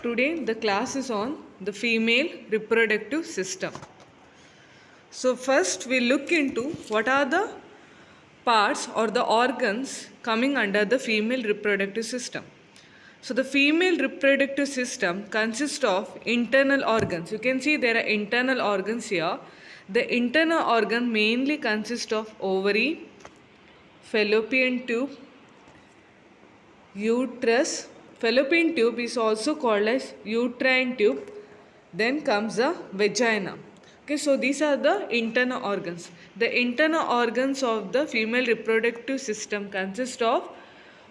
Today the class is on the female reproductive system. So first we look into what are the parts or the organs coming under the female reproductive system. So the female reproductive system consists of internal organs. You can see there are internal organs here. The internal organ mainly consists of ovary, fallopian tube, uterus. Fallopian tube is also called as uterine tube. Then comes the vagina. Okay, so these are the internal organs. The internal organs of the female reproductive system consist of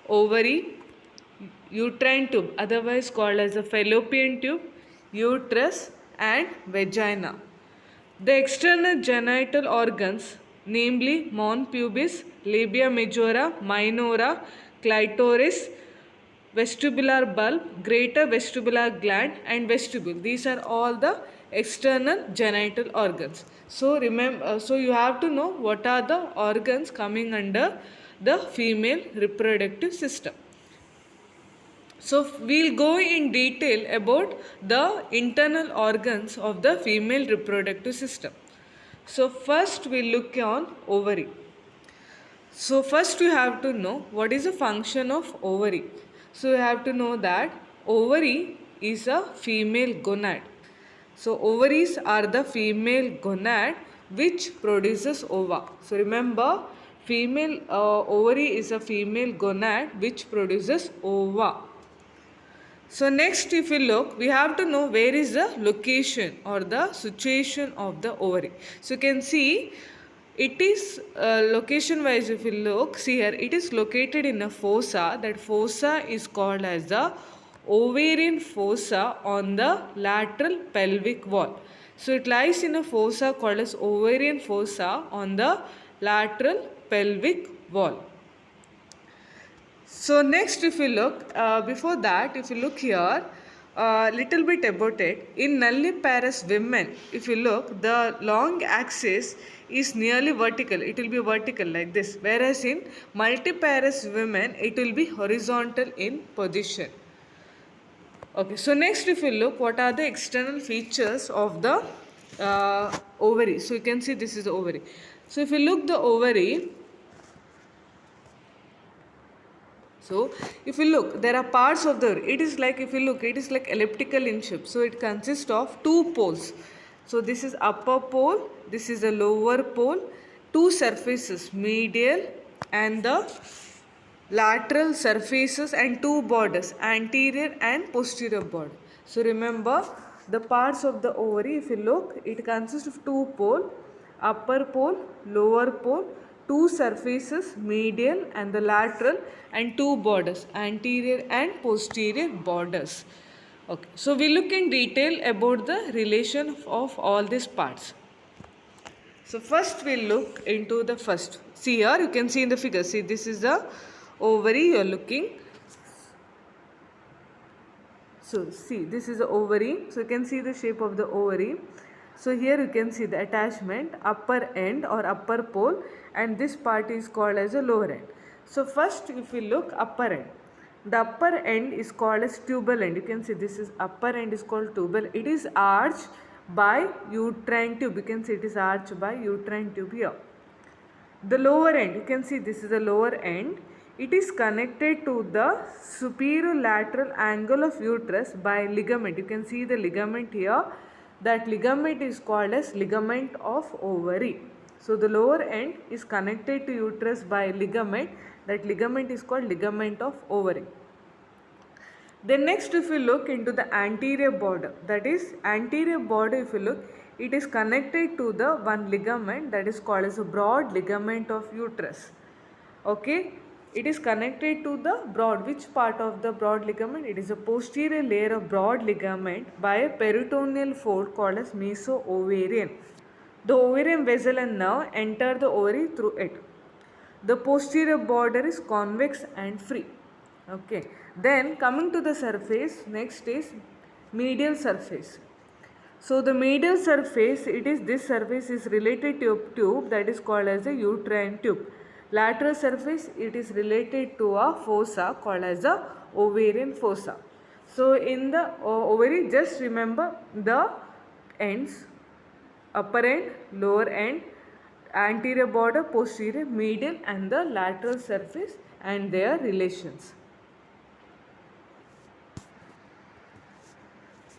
ovary, uterine tube, otherwise called as the fallopian tube, uterus, and vagina. The external genital organs, namely mons pubis, labia majora, minora, clitoris, vestibular bulb, greater vestibular gland, and vestibule. These are all the external genital organs. So remember, so you have to know what are the organs coming under the female reproductive system. So we'll go in detail about the internal organs of the female reproductive system. So first we'll look on ovary. So first you have to know what is the function of ovary. So you have to know that ovary is a female gonad. So ovaries are the female gonad which produces ova. So remember, female ovary is a female gonad which produces ova. So next if we look, we have to know where is the location or the situation of the ovary. So you can see it is location wise, if you look, see here, it is located in a fossa. That fossa is called as the ovarian fossa on the lateral pelvic wall. So it lies in a fossa called as ovarian fossa on the lateral pelvic wall. So next if you look, before that if you look here, little bit about it. In nulliparous women, if you look, the long axis is nearly vertical. It will be vertical like this. Whereas in multiparous women, it will be horizontal in position. Okay, so next if you look, what are the external features of the ovary. So you can see this is the ovary. So if you look the ovary, so if you look, there are parts of the, it is like, if you look, it is like elliptical in shape. So it consists of two poles. So this is upper pole, this is the lower pole, two surfaces, medial and the lateral surfaces, and two borders, anterior and posterior border. So remember the parts of the ovary, if you look, it consists of two pole, upper pole, lower pole, two surfaces, medial and the lateral, and two borders, anterior and posterior borders. Okay, so we look in detail about the relation of all these parts. So first we'll look into the first. See here, you can see in the figure, see this is the ovary you are looking. So see, this is the ovary. So you can see the shape of the ovary. So here you can see the attachment, upper end or upper pole, and this part is called as a lower end. So first if we look upper end, the upper end is called as tubal end. You can see this is upper end is called tubal. It is arched by uterine tube. You can see it is arched by uterine tube here. The lower end, you can see this is the lower end. It is connected to the superior lateral angle of uterus by ligament. You can see the ligament here. That ligament is called as ligament of ovary. So the lower end is connected to uterus by ligament. That ligament is called ligament of ovary. Then next if you look into the anterior border, that is anterior border, if you look, it is connected to the one ligament that is called as a broad ligament of uterus. Okay, it is connected to the broad. Which part of the broad ligament? It is a posterior layer of broad ligament by a peritoneal fold called as meso-ovarian. The ovarian vessel and nerve enter the ovary through it. The posterior border is convex and free. Okay, then coming to the surface, next is medial surface. So the medial surface, it is this surface is related to a tube that is called as a uterine tube. Lateral surface, it is related to a fossa called as the ovarian fossa. So in the ovary, just remember the ends, upper end, lower end, anterior border, posterior, medial and the lateral surface and their relations.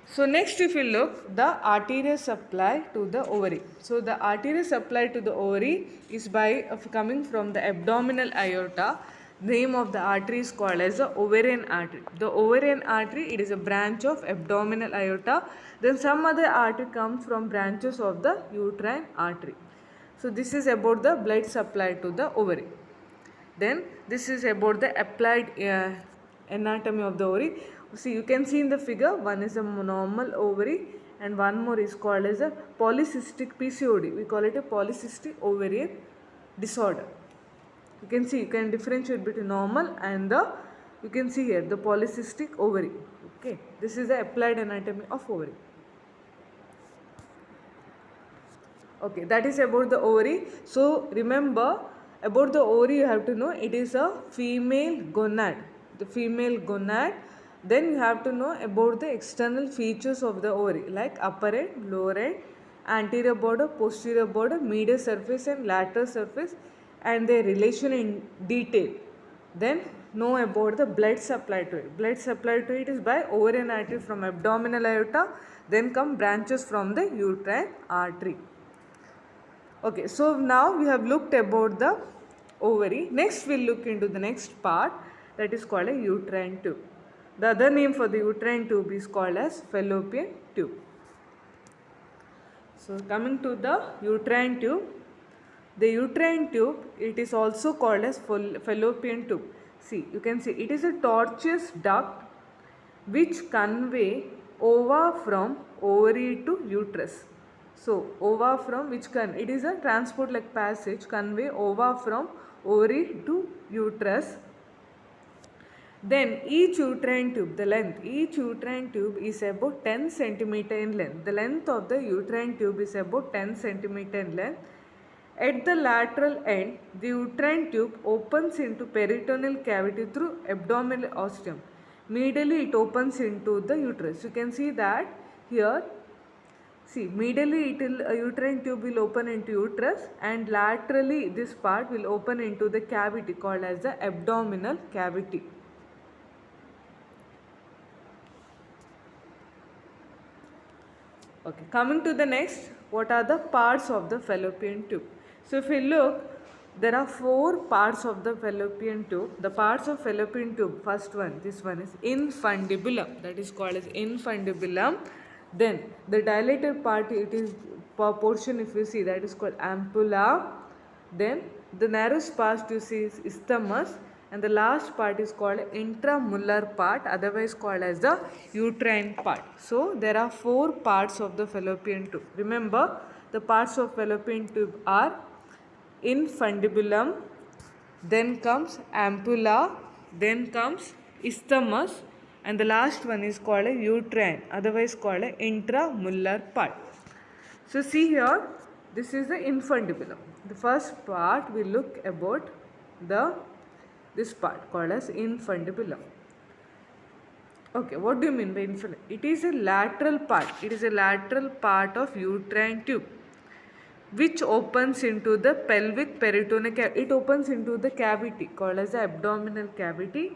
So next if you look, the arterial supply to the ovary. So the arterial supply to the ovary is by coming from the abdominal aorta. Name of the artery is called as the ovarian artery. The ovarian artery, it is a branch of abdominal aorta. Then some other artery comes from branches of the uterine artery. So this is about the blood supply to the ovary. Then this is about the applied anatomy of the ovary. See, you can see in the figure, one is a normal ovary and one more is called as a polycystic PCOD. We call it a polycystic ovarian disorder. You can see, you can differentiate between normal and the, you can see here, the polycystic ovary. Okay, this is the applied anatomy of ovary. Okay, that is about the ovary. So remember, about the ovary you have to know it is a female gonad. The female gonad. Then you have to know about the external features of the ovary like upper end, lower end, anterior border, posterior border, medial surface and lateral surface and their relation in detail. Then know about the blood supply to it. Blood supply to it is by ovarian artery from abdominal aorta. Then come branches from the uterine artery. Okay, so now we have looked about the ovary. Next we'll look into the next part, that is called a uterine tube. The other name for the uterine tube is called as fallopian tube. So coming to the uterine tube, the uterine tube, it is also called as fallopian tube. See, you can see it is a tortuous duct which convey ova from ovary to uterus. So ova from which it is a transport like passage, convey ova from ovary to uterus. Then each uterine tube, the length, each uterine tube is about 10 centimeter in length. The length of the uterine tube is about 10 centimeter in length. At the lateral end, the uterine tube opens into peritoneal cavity through abdominal ostium. Medially it opens into the uterus. You can see that here. See, medially uterine tube will open into uterus and laterally this part will open into the cavity called as the abdominal cavity. Okay, coming to the next, what are the parts of the fallopian tube? So if you look, there are 4 parts of the fallopian tube. The parts of fallopian tube, first one, this one is infundibulum, that is called as infundibulum. Then the dilated part, it is portion if you see, that is called ampulla. Then the narrowest part you see is isthmus. And the last part is called intramullar part, otherwise called as the uterine part. So there are 4 parts of the fallopian tube. Remember, the parts of fallopian tube are infundibulum, then comes ampulla, then comes isthmus, and the last one is called a uterine, otherwise called a intramullar part. So see here, this is the infundibulum. The first part we look about this part called as infundibulum. Okay, what do you mean by infundibulum? It is a lateral part. It is a lateral part of uterine tube which opens into the pelvic peritoneal cavity. It opens into the cavity called as the abdominal cavity.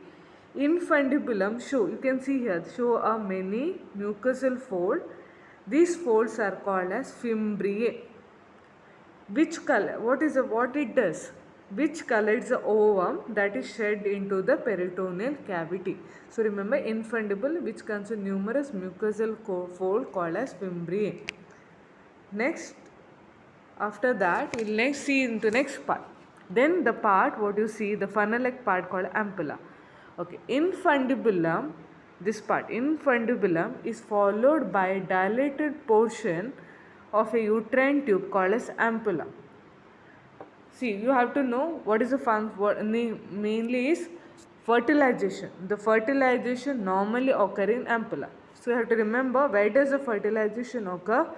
Infundibulum you can see here, show a many mucosal fold. These folds are called as fimbriae. Which color? What it does? Which colors the ovum that is shed into the peritoneal cavity. So remember, infundibulum, which consists of numerous mucosal fold called as fimbriae. Next, after that, we will next see into next part. Then the part what you see, the funnel-like part called ampulla. Okay, infundibulum, this part, infundibulum is followed by a dilated portion of a uterine tube called as ampulla. See, you have to know what is the function, what mainly is fertilization. The fertilization normally occur in ampulla. So you have to remember, where does the fertilization occur?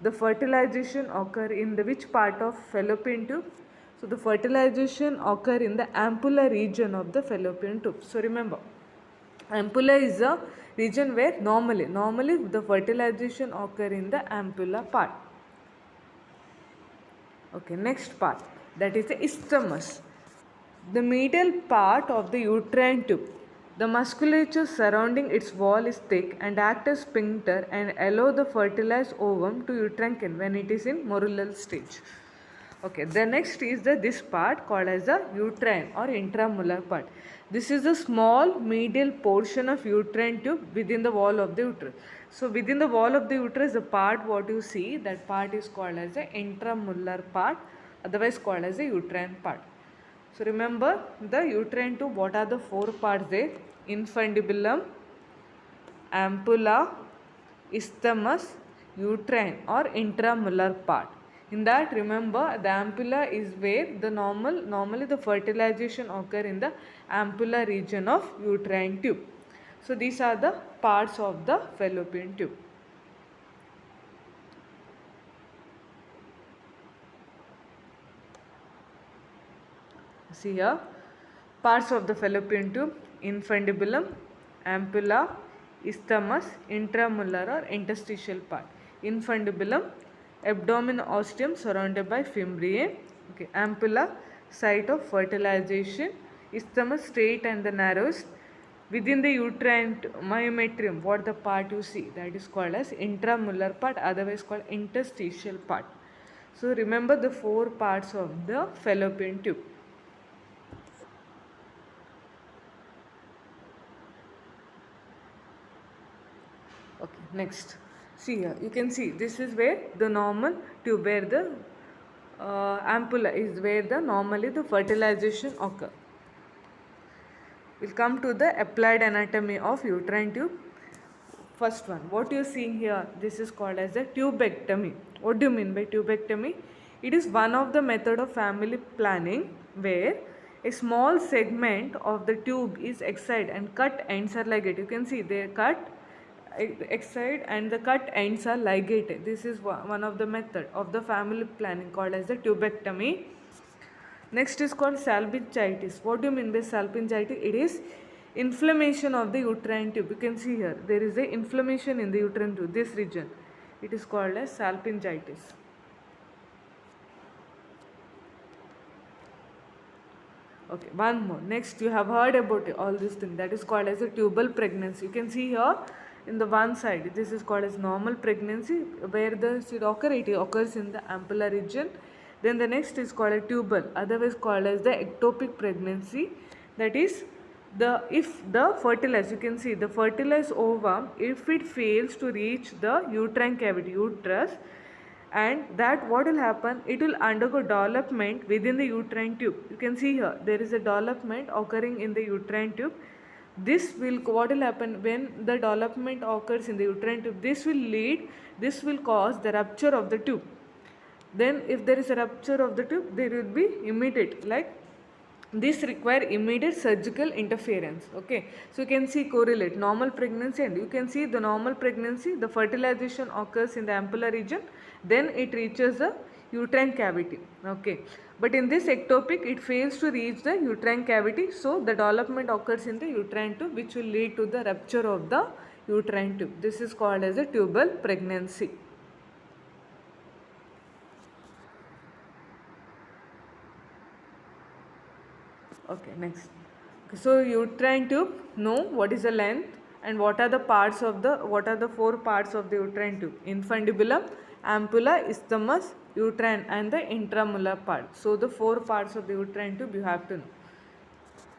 The fertilization occur in the which part of fallopian tube? So the fertilization occur in the ampulla region of the fallopian tube. So remember, Ampulla is a region where normally the fertilization occur in the ampulla part. Okay, next part, that is the isthmus, the medial part of the uterine tube. The musculature surrounding its wall is thick and act as sphincter and allow the fertilized ovum to uterine canal when it is in morular stage. Okay, the next is this part called as the uterine or intramural part. This is a small medial portion of uterine tube within the wall of the uterus. So within the wall of the uterus, the part what you see, that part is called as the intramural part, otherwise called as the uterine part. So remember the uterine tube, what are the four parts there? Infundibulum, ampulla, isthmus, uterine or intramural part. In that, remember the ampulla is where the normally the fertilization occur in the ampulla region of uterine tube. So these are the parts of the fallopian tube. See here, parts of the fallopian tube: infundibulum, ampulla, isthmus, intramural or interstitial part. Infundibulum, abdomen ostium surrounded by fimbriae. Okay, ampulla, site of fertilization. Isthmus, straight and the narrowest. Within the uterine myometrium, what the part you see, that is called as intramural part, otherwise called interstitial part. So remember the four parts of the fallopian tube. Okay, next, see here, you can see this is where the normal tube, where the ampulla is where the normally the fertilization occur. We'll come to the applied anatomy of uterine tube. First one, what you are seeing here, this is called as a tubectomy. What do you mean by tubectomy? It is one of the method of family planning where a small segment of the tube is excised and cut ends are ligated. You can see they are cut excised and the cut ends are ligated. This is one of the method of the family planning called as the tubectomy. Next is called salpingitis. What do you mean by salpingitis? It is inflammation of the uterine tube. You can see here there is a inflammation in the uterine tube, this region. It is called as salpingitis. Okay, one more. Next, you have heard about all these things, that is called as a tubal pregnancy. You can see here in the one side, this is called as normal pregnancy, where the seed occur, it occurs in the ampulla region. Then the next is called a tubal, otherwise called as the ectopic pregnancy. That is if the fertilized, you can see the fertilized ovum, if it fails to reach the uterine cavity, uterus, and that what will happen, it will undergo development within the uterine tube. You can see here there is a development occurring in the uterine tube. This will, what will happen when the development occurs in the uterine tube, this will cause the rupture of the tube. Then if there is a rupture of the tube, there will be immediate, like this require immediate surgical interference. Okay, so you can see correlate normal pregnancy, and you can see the normal pregnancy, the fertilization occurs in the ampulla region, then it reaches the uterine cavity. Okay, but in this ectopic it fails to reach the uterine cavity, so the development occurs in the uterine tube, which will lead to the rupture of the uterine tube. This is called as a tubal pregnancy. Okay, next. So uterine tube, know what is the length and what are the parts of the, what are the four parts of the uterine tube: infundibulum, ampulla, isthmus, uterine and the intramural part. So the four parts of the uterine tube you have to know.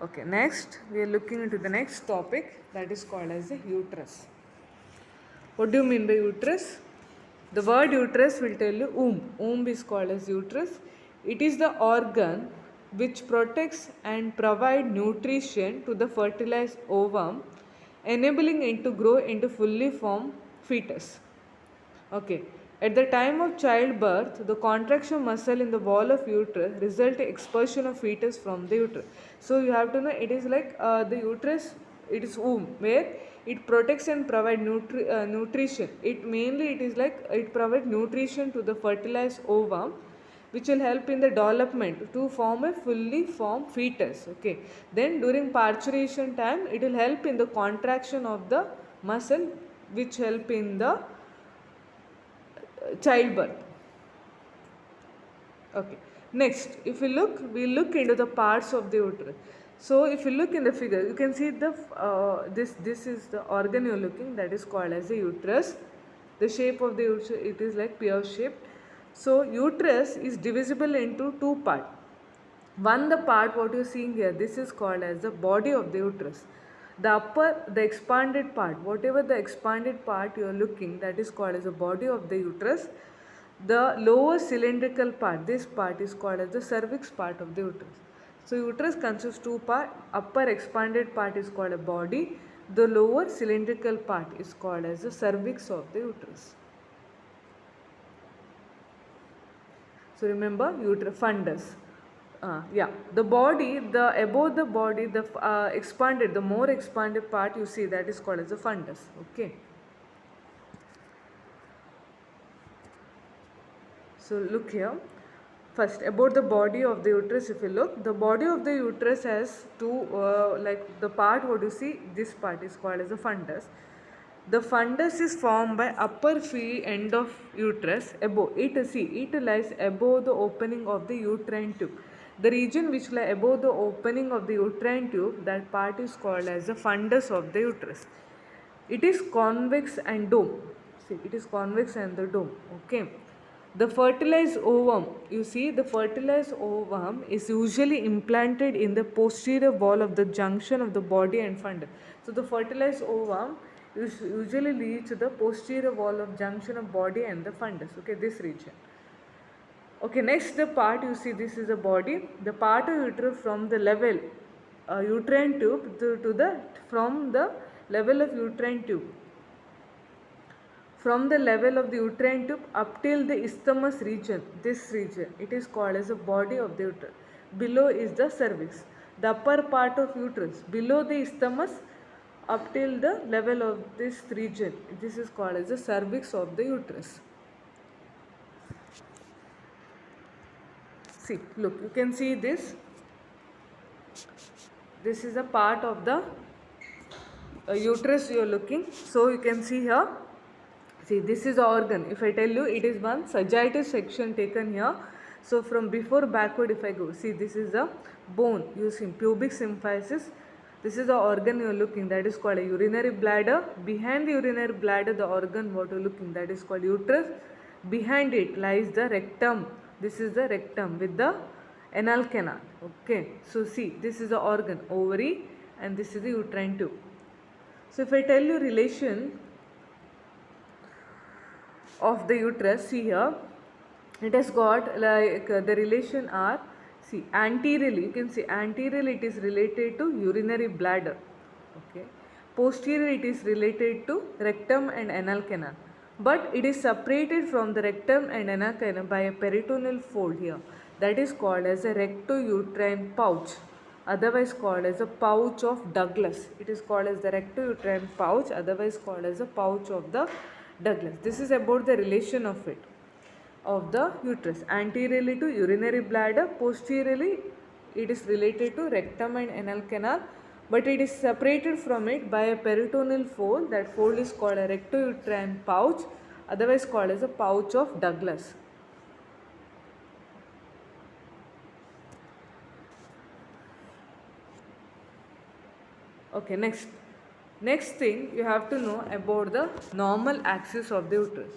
Okay, next we are looking into the next topic, that is called as the uterus. What do you mean by uterus? The word uterus will tell you womb. Womb is called as uterus. It is the organ which protects and provide nutrition to the fertilized ovum, enabling it to grow into fully formed fetus. Okay. At the time of childbirth, the contraction muscle in the wall of uterus result in expulsion of fetus from the uterus. So you have to know, it is like the uterus, it is womb where it protects and provide nutrition. It mainly, it is like it provides nutrition to the fertilized ovum, which will help in the development to form a fully formed fetus. Okay, then during parturition time it will help in the contraction of the muscle, which help in the childbirth. Okay, next if we look into the parts of the uterus. So if you look in the figure, you can see the this is the organ you're looking, that is called as the uterus. The shape of the uterus, it is like pear shaped. So uterus is divisible into two parts. One, the part what you are seeing here, this is called as the body of the uterus. The upper, the expanded part, whatever the expanded part you are looking, that is called as the body of the uterus. The lower cylindrical part, this part is called as the cervix part of the uterus. So uterus consists two parts. Upper expanded part is called a body. The lower cylindrical part is called as the cervix of the uterus. So remember, uterus fundus. Yeah, the body, the above the body, the expanded, the more expanded part you see, that is called as the fundus. Okay. So look here. First, about the body of the uterus, if you look, the body of the uterus has two, like the part what you see, this part is called as the fundus. The fundus is formed by upper free end of uterus above. It lies above the opening of the uterine tube. The region which lies above the opening of the uterine tube, that part is called as the fundus of the uterus. It is convex and dome. See, it is convex and the dome. Okay. The fertilized ovum, you see, the fertilized ovum is usually implanted in the posterior wall of the junction of the body and fundus. So the fertilized ovum usually leads to the posterior wall of junction of body and the fundus. Okay, this region. Okay, next the part you see, this is the body. The part of uterus from the level uterine tube to the from the level of uterine tube. From the level of the uterine tube up till the isthmus region, this region, it is called as the body of the uterus. Below is the cervix. The upper part of uterus, below the isthmus up till the level of this region, this is called as the cervix of the uterus. See, look, you can see this. This is a part of the uterus you are looking. So you can see here. See, this is the organ. If I tell you, it is one sagittal section taken here. So from before backward, if I go, see, this is the bone using pubic symphysis. This is the organ you are looking, that is called a urinary bladder. Behind the urinary bladder, the organ what you are looking, that is called uterus. Behind it lies the rectum. This is the rectum with the anal canal. Okay. So see, this is the organ, ovary, and this is the uterine tube. So if I tell you relation of the uterus, see here, it has got like the relation are, see, anteriorly, you can see anteriorly it is related to urinary bladder. Okay. Posteriorly it is related to rectum and anal canal. But it is separated from the rectum and anal canal by a peritoneal fold here. That is called as a recto-uterine pouch, otherwise called as a pouch of Douglas. It is called as the recto-uterine pouch, otherwise called as a pouch of the Douglas. This is about the relation of it, of the uterus. Anteriorly to urinary bladder, posteriorly it is related to rectum and anal canal, but it is separated from it by a peritoneal fold. That fold is called a recto-uterine pouch, otherwise called as a pouch of Douglas. Okay, next thing you have to know about the normal axis of the uterus.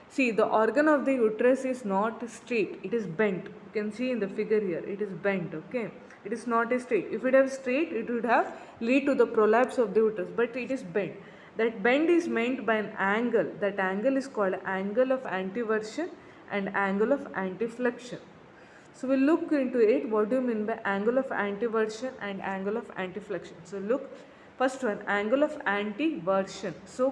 See, the organ of the uterus is not straight, it is bent. You can see in the figure here, it is bent. Okay, it is not a straight. If it was straight, it would have lead to the prolapse of the uterus, but it is bent. That bend is meant by an angle. That angle is called angle of anteversion and angle of anteflexion. So we'll look into it. What do you mean by angle of anteversion and angle of anteflexion? So look, first one, angle of anteversion. So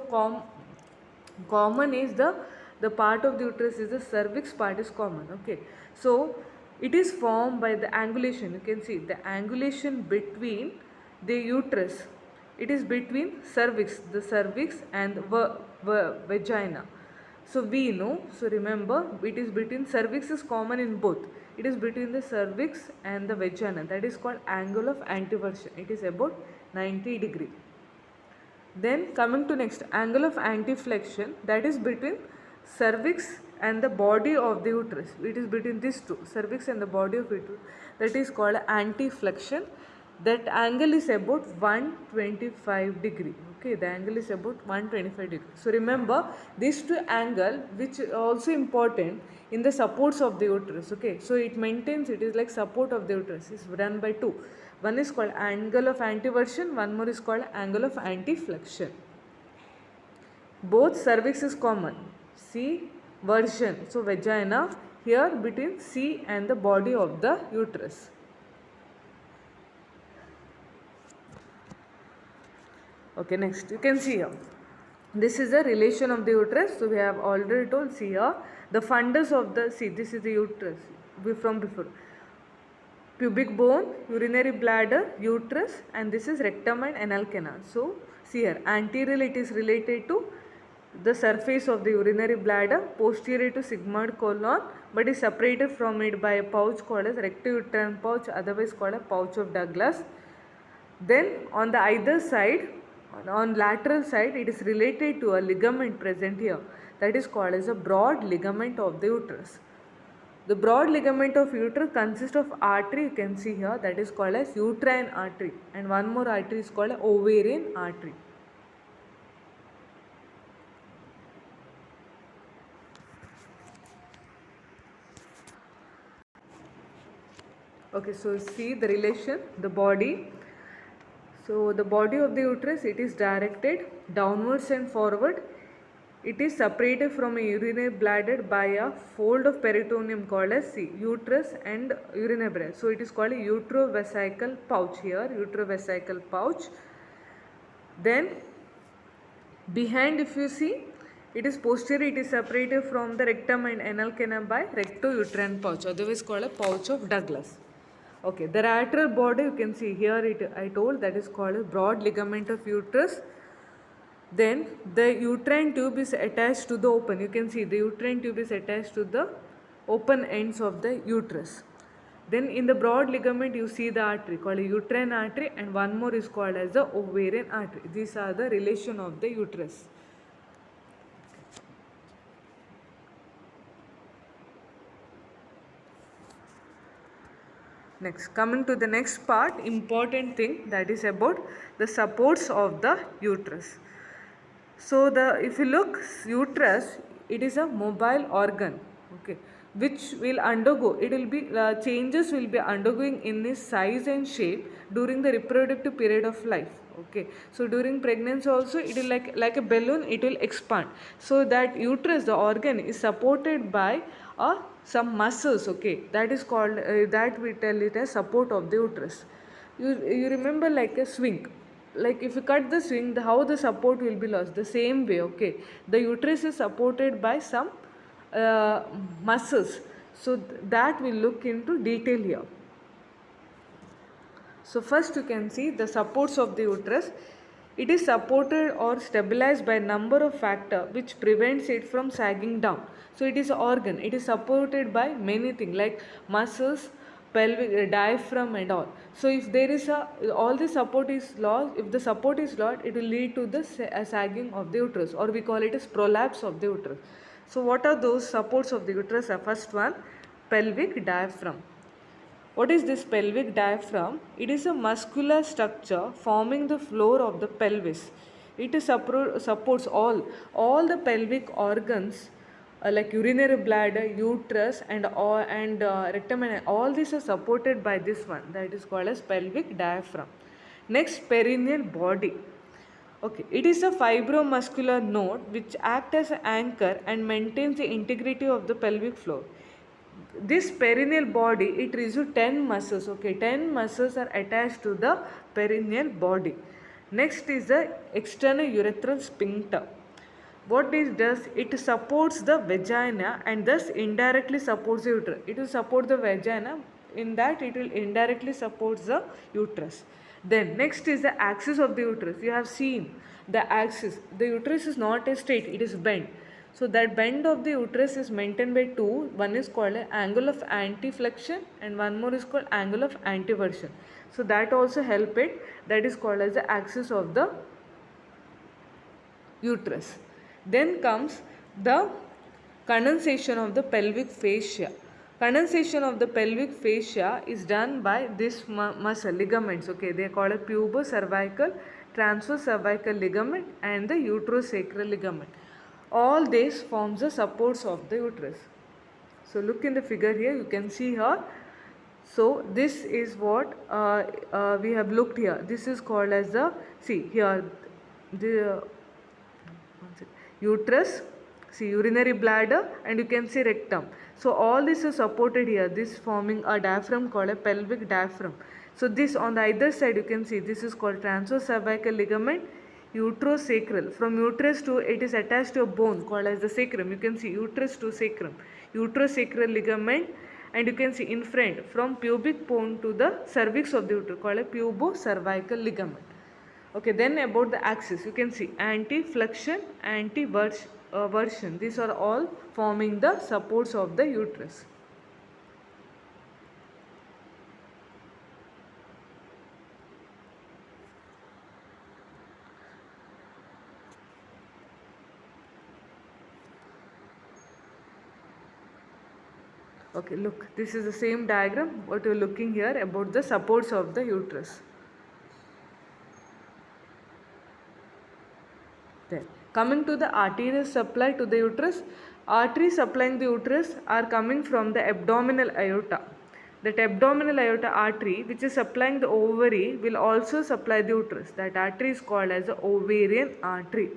common is the part of the uterus is the cervix part is common. Okay, so it is formed by the angulation. You can see the angulation between the uterus. It is between cervix, the cervix and vagina. So we know, so remember, it is between, cervix is common in both, it is between the cervix and the vagina, that is called angle of anteversion, it is about 90 degree. Then coming to next, angle of anteflexion, that is between cervix and the body of the uterus, it is between these two, cervix and the body of uterus, that is called anteflexion. That angle is about 125 degree. Okay, the angle is about 125 degree. So remember these two angle, which is also important in the supports of the uterus. Okay, so it maintains, it is like support of the uterus is done by two. One is called angle of anteversion, one more is called angle of anteflexion. Both cervix is common, C version, so vagina here between C and the body of the uterus. Okay, next you can see here, this is the relation of the uterus. So we have already told, see here, the fundus of the, see this is the uterus from before, pubic bone, urinary bladder, uterus, and this is rectum and anal canal. So see here, anterior it is related to the surface of the urinary bladder, posterior to sigmoid colon, but is separated from it by a pouch called as rectouterine pouch, otherwise called a pouch of Douglas. Then on the either side, on lateral side, it is related to a ligament present here, that is called as a broad ligament of the uterus. The broad ligament of uterus consists of artery, you can see here, that is called as uterine artery, and one more artery is called ovarian artery. Okay, so see the relation, the body. So the body of the uterus, it is directed downwards and forward. It is separated from a urinary bladder by a fold of peritoneum called as uterus and urinary bladder. So it is called a utrovesical pouch here, utrovesical pouch. Then behind, if you see, it is posterior, it is separated from the rectum and anal canal by rectouterine pouch, otherwise called a pouch of Douglas. Okay, the lateral body, you can see here, I told, that is called a broad ligament of uterus. Then the uterine tube is attached to the open, you can see the uterine tube is attached to the open ends of the uterus. Then in the broad ligament you see the artery called a uterine artery, and one more is called as the ovarian artery. These are the relation of the uterus. Next, coming to the next part, important thing, that is about the supports of the uterus. So if you look, uterus, it is a mobile organ, okay, which will undergo, it will be, changes will be undergoing in its size and shape during the reproductive period of life. Okay, so during pregnancy also, it will like a balloon, it will expand. So that uterus, the organ, is supported by some muscles. Okay, that is called, that we tell it as support of the uterus. You remember like a swing, like if you cut the swing, how the support will be lost, the same way. Okay, the uterus is supported by some muscles, so that we'll look into detail here. So first you can see the supports of the uterus. It is supported or stabilized by a number of factors which prevents it from sagging down. So it is an organ, it is supported by many things like muscles, pelvic, diaphragm and all. So if there is all the support is lost, if the support is lost, it will lead to the sagging of the uterus, or we call it as prolapse of the uterus. So what are those supports of the uterus? First one, pelvic diaphragm. What is this pelvic diaphragm? It is a muscular structure forming the floor of the pelvis. It supports all the pelvic organs like urinary bladder, uterus and rectum, and all these are supported by this one, that is called as pelvic diaphragm. Next, perineal body. Okay, it is a fibromuscular node which acts as an anchor and maintains the integrity of the pelvic floor. This perineal body, it receives 10 muscles. Okay, 10 muscles are attached to the perineal body. Next is the external urethral sphincter. What it does, it supports the vagina and thus indirectly supports the uterus. It will support the vagina, in that it will indirectly support the uterus. Then next is the axis of the uterus. You have seen the axis. The uterus is not a straight, it is bent. So that bend of the uterus is maintained by two. One is called an angle of anteflexion and one more is called angle of anteversion. So that also help it. That is called as the axis of the uterus. Then comes the condensation of the pelvic fascia. Condensation of the pelvic fascia is done by this muscle ligaments. Okay, they are called a pubocervical, transverse cervical ligament and the uterosacral ligament. All these forms the supports of the uterus. So look in the figure here, you can see here. So this is what we have looked here. This is called as the, see here, the uterus, see urinary bladder, and you can see rectum. So all this is supported here, this forming a diaphragm called a pelvic diaphragm. So this on the either side you can see this is called transverse cervical ligament, uterosacral. From uterus to it is attached to a bone called as the sacrum. You can see uterus to sacrum, uterosacral ligament, and you can see in front from pubic bone to the cervix of the uterus called a pubocervical ligament. Okay, then about the axis, you can see anteflexion, anteversion. These are all forming the supports of the uterus. Okay, look, this is the same diagram what you are looking here about the supports of the uterus. Then coming to the arterial supply to the uterus, arteries supplying the uterus are coming from the abdominal aorta. That abdominal aorta artery which is supplying the ovary will also supply the uterus. That artery is called as the ovarian artery.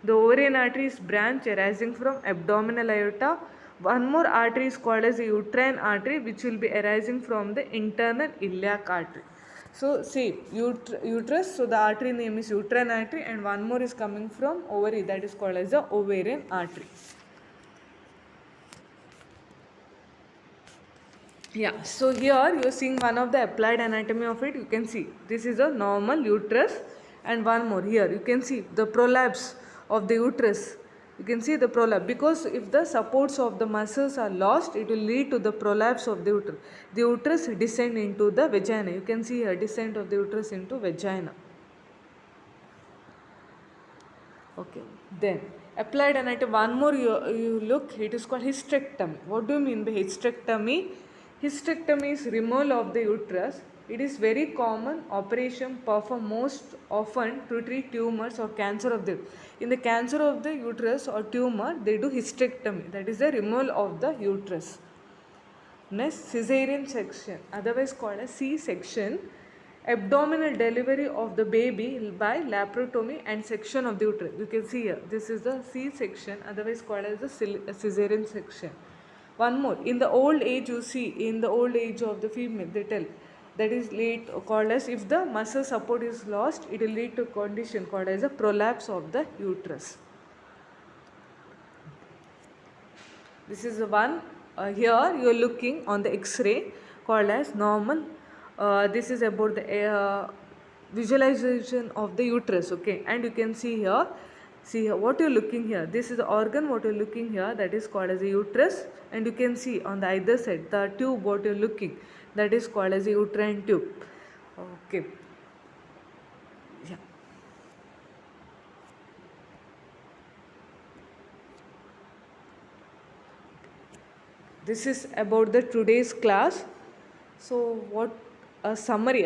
The ovarian artery is branch arising from abdominal aorta. One more artery is called as the uterine artery which will be arising from the internal iliac artery. So see uterus, so the artery name is uterine artery, and one more is coming from ovary, that is called as the ovarian artery. Yeah, so here you are seeing one of the applied anatomy of it. You can see this is a normal uterus, and one more here you can see the prolapse of the uterus. You can see the prolapse, because if the supports of the muscles are lost, it will lead to the prolapse of the uterus. The uterus descend into the vagina. You can see here descent of the uterus into vagina. Okay, then applied anatomy, one more you look, it is called hysterectomy. What do you mean by hysterectomy? Hysterectomy is removal of the uterus. It is very common operation performed most often to treat tumors or cancer of the. In the cancer of the uterus or tumor, they do hysterectomy. That is the removal of the uterus. Next, cesarean section, otherwise called as C-section, abdominal delivery of the baby by laparotomy and section of the uterus. You can see here, this is the C-section, otherwise called as the cesarean section. One more, in the old age you see, in the old age of the female, they tell, that is late called as, if the muscle support is lost, it will lead to a condition called as a prolapse of the uterus. This is the one, here you are looking on the X-ray called as normal. This is about the visualization of the uterus, okay, and you can see here, what you are looking here, this is the organ what you are looking here, that is called as a uterus, and you can see on the either side the tube what you are looking, that is called as a uterine tube. Okay, yeah. This is about the today's class. So what a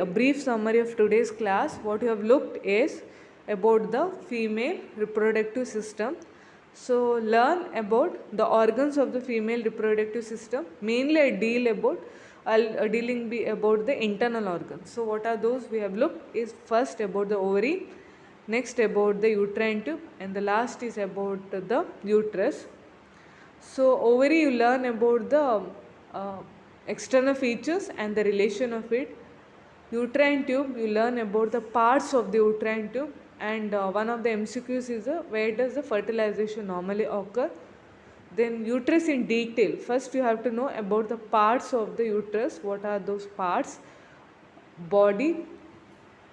brief summary of today's class. What you have looked is about the female reproductive system. So learn about the organs of the female reproductive system. Mainly I deal about, dealing be about the internal organs. So what are those we have looked is first about the ovary, next about the uterine tube, and the last is about the uterus. So ovary you learn about the external features and the relation of it. Uterine tube you learn about the parts of the uterine tube, and one of the MCQs is where does the fertilization normally occur. Then uterus in detail. First you have to know about the parts of the uterus. What are those parts? Body,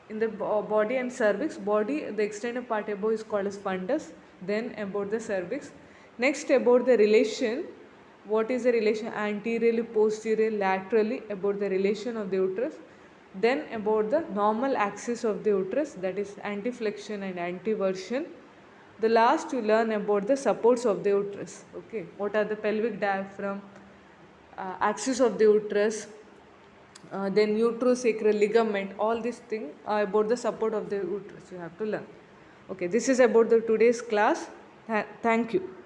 in the body and cervix. Body, the extended part above is called as fundus. Then about the cervix, Next, about the relation. What is the relation anteriorly, posteriorly, laterally, about the relation of the uterus. Then about the normal axis of the uterus, that is anteflexion and anteversion. The last you learn about the supports of the uterus. Okay, what are the pelvic diaphragm, axis of the uterus, then uterosacral ligament, all these things are about the support of the uterus you have to learn. Okay, this is about the today's class. Thank you.